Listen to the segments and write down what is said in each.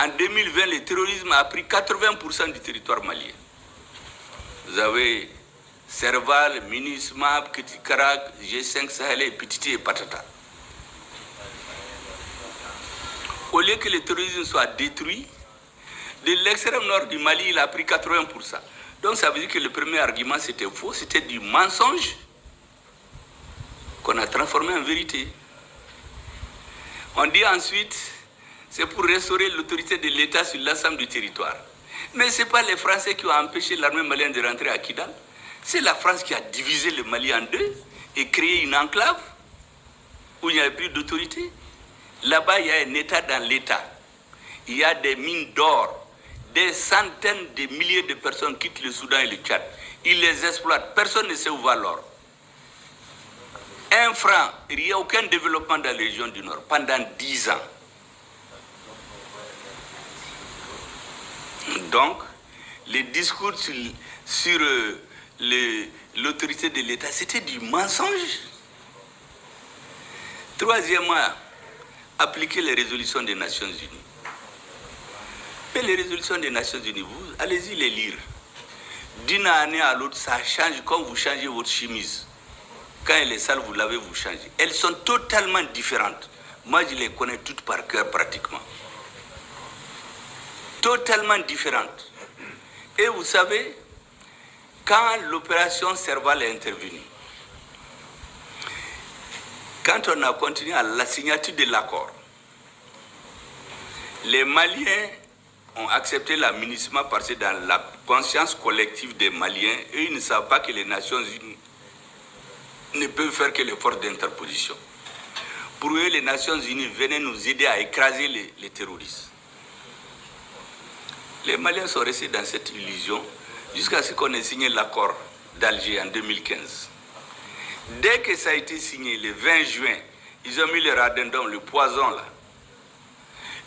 En 2020, le terrorisme a pris 80% du territoire malien. Vous avez Serval, Minisma, Petit Karak, G5 Sahel, et Petiti et Patata. Au lieu que le terrorisme soit détruit, de l'extrême nord du Mali, il a pris 80%. Donc ça veut dire que le premier argument c'était faux, c'était du mensonge qu'on a transformé en vérité. On dit ensuite, c'est pour restaurer l'autorité de l'État sur l'ensemble du territoire. Mais ce n'est pas les Français qui ont empêché l'armée malienne de rentrer à Kidal. C'est la France qui a divisé le Mali en deux et créé une enclave où il n'y avait plus d'autorité. Là-bas, il y a un État dans l'État. Il y a des mines d'or. Des centaines de milliers de personnes quittent le Soudan et le Tchad. Ils les exploitent. Personne ne sait où va l'or. 1 franc, il n'y a aucun développement dans la région du Nord pendant 10 ans. Donc, les discours sur l'autorité de l'État, c'était du mensonge. Troisièmement, appliquer les résolutions des Nations Unies. Mais les résolutions des Nations Unies, vous allez-y les lire. D'une année à l'autre, ça change comme vous changez votre chemise. Quand elle est sale, vous l'avez, vous changez. Elles sont totalement différentes. Moi, je les connais toutes par cœur pratiquement. Totalement différentes. Et vous savez, quand l'opération Serval est intervenue, quand on a continué à la signature de l'accord, les Maliens ont accepté la MINUSMA parce que dans la conscience collective des Maliens, eux, ils ne savent pas que les Nations Unies ne peuvent faire que les forces d'interposition. Pour eux, les Nations Unies venaient nous aider à écraser les terroristes. Les Maliens sont restés dans cette illusion jusqu'à ce qu'on ait signé l'accord d'Alger en 2015. Dès que ça a été signé, le 20 juin, ils ont mis le radendum, le poison là.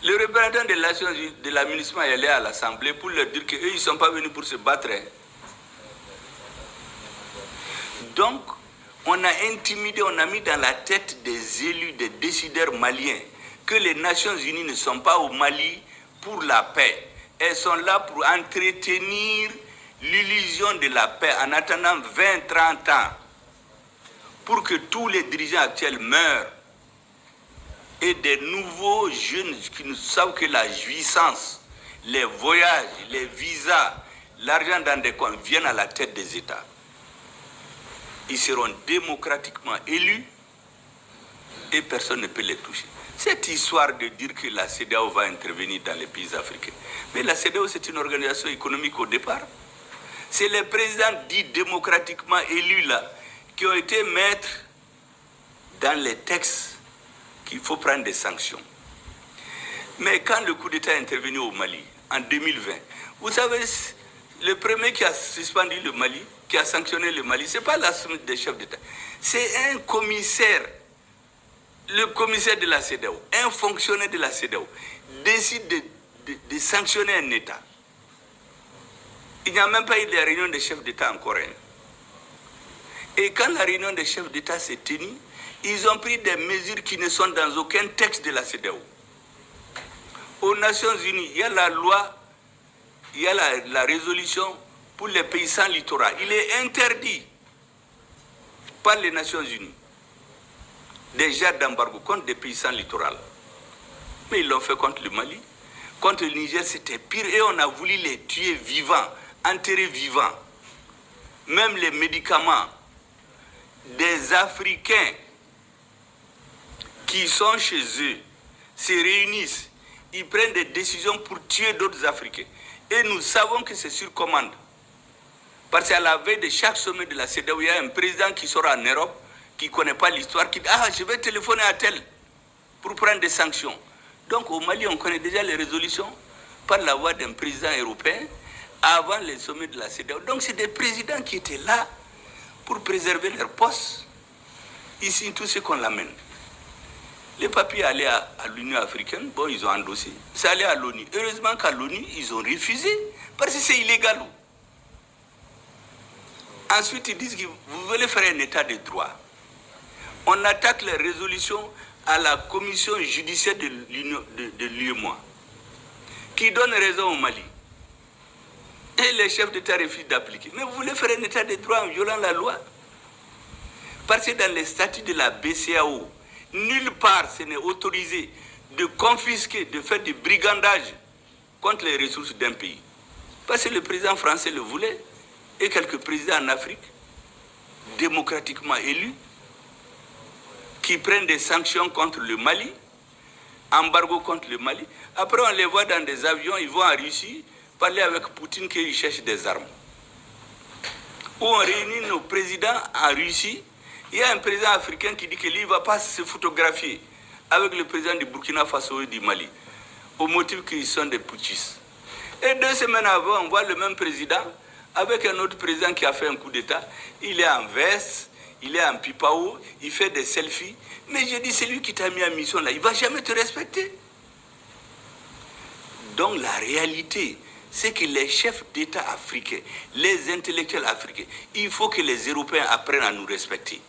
Le représentant de la MINUSMA est allé à l'Assemblée pour leur dire qu'eux, ils ne sont pas venus pour se battre. Donc, on a intimidé, on a mis dans la tête des élus, des décideurs maliens, que les Nations Unies ne sont pas au Mali pour la paix. Elles sont là pour entretenir l'illusion de la paix en attendant 20-30 ans, pour que tous les dirigeants actuels meurent et des nouveaux jeunes qui ne savent que la jouissance, les voyages, les visas, l'argent dans des comptes viennent à la tête des États. Ils seront démocratiquement élus et personne ne peut les toucher. Cette histoire de dire que la CEDEAO va intervenir dans les pays africains, mais la CEDEAO c'est une organisation économique au départ. C'est les présidents dits démocratiquement élus là qui ont été maîtres dans les textes qu'il faut prendre des sanctions. Mais quand le coup d'État est intervenu au Mali en 2020, vous savez, le premier qui a suspendu le Mali, qui a sanctionné le Mali, ce n'est pas la somme des chefs d'État. C'est un commissaire, le commissaire de la CEDEAO, un fonctionnaire de la CEDEAO, décide de sanctionner un État. Il n'y a même pas eu de réunion des chefs d'État encore. Et quand la réunion des chefs d'État s'est tenue, ils ont pris des mesures qui ne sont dans aucun texte de la CEDEAO. Aux Nations Unies, il y a la loi, il y a la résolution pour les pays sans littoral. Il est interdit par les Nations Unies des jets d'embargo contre des pays sans littoral. Mais ils l'ont fait contre le Mali. Contre le Niger, c'était pire. Et on a voulu les tuer vivants, enterrer vivants. Même les médicaments des Africains qui sont chez eux se réunissent, ils prennent des décisions pour tuer d'autres Africains. Et nous savons que c'est sur commande. Parce qu'à la veille de chaque sommet de la CEDEAO, il y a un président qui sort en Europe, qui ne connaît pas l'histoire, qui dit « Ah, je vais téléphoner à tel pour prendre des sanctions ». Donc au Mali, on connaît déjà les résolutions par la voix d'un président européen avant les sommets de la CEDEAO. Donc c'est des présidents qui étaient là pour préserver leur poste. Ici, tout ce qu'on l'amène. Les papiers allaient à l'Union africaine, bon, ils ont endossé. Ça allait à l'ONU. Heureusement qu'à l'ONU, ils ont refusé, parce que c'est illégal. Ensuite, ils disent que vous voulez faire un état de droit. On attaque les résolutions à la commission judiciaire de l'UEMOA, qui donne raison au Mali. Et les chefs d'État refusent d'appliquer. Mais vous voulez faire un état de droit en violant la loi? Parce que dans les statuts de la BCEAO, nulle part ce n'est autorisé de confisquer, de faire du brigandage contre les ressources d'un pays. Parce que le président français le voulait, et quelques présidents en Afrique, démocratiquement élus, qui prennent des sanctions contre le Mali, embargo contre le Mali. Après, on les voit dans des avions, ils vont en Russie, parler avec Poutine qu'ils cherchent des armes. Ou on réunit nos présidents en Russie. Il y a un président africain qui dit que lui ne va pas se photographier avec le président du Burkina Faso et du Mali, au motif qu'ils sont des putschistes. Et 2 semaines avant, on voit le même président avec un autre président qui a fait un coup d'État. Il est en veste, il est en pipao, il fait des selfies. Mais je dis, c'est lui qui t'a mis en mission là, il ne va jamais te respecter. Donc la réalité, c'est que les chefs d'État africains, les intellectuels africains, il faut que les Européens apprennent à nous respecter.